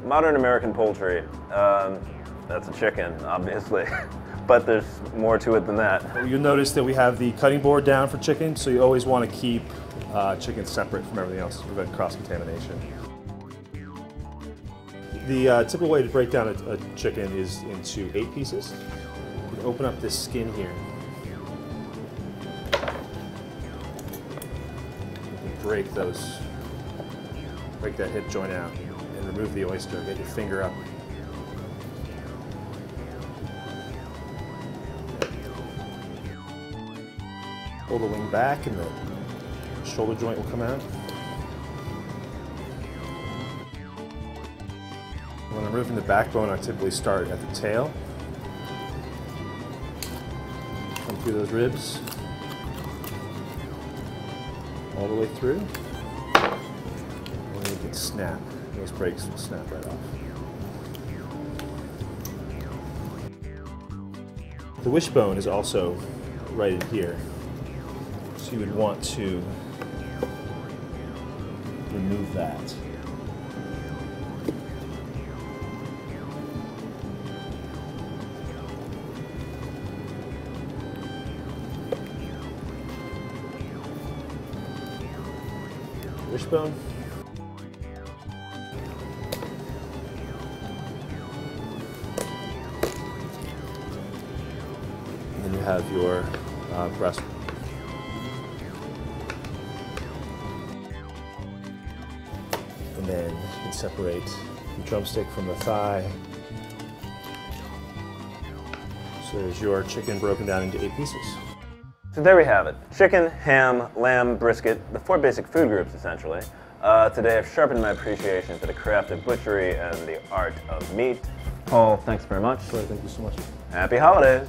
modern American poultry. That's a chicken, obviously, but there's more to it than that. You'll notice that we have the cutting board down for chicken, so you always want to keep chicken separate from everything else to prevent cross-contamination. The typical way to break down a chicken is into 8 pieces. You open up this skin here. You break that hip joint out and remove the oyster. Get your finger up. Pull the wing back and the shoulder joint will come out. When I'm removing the backbone, I typically start at the tail. Come through those ribs, all the way through. And then you can snap. Those breaks will snap right off. The wishbone is also right in here. So you would want to remove that. Wishbone. And then you have your breast. And then you can separate the drumstick from the thigh. So there's your chicken broken down into 8 pieces. So there we have it. Chicken, ham, lamb, brisket, the 4 basic food groups essentially. Today I've sharpened my appreciation for the craft of butchery and the art of meat. Paul, thanks very much. Sure, thank you so much. Happy holidays.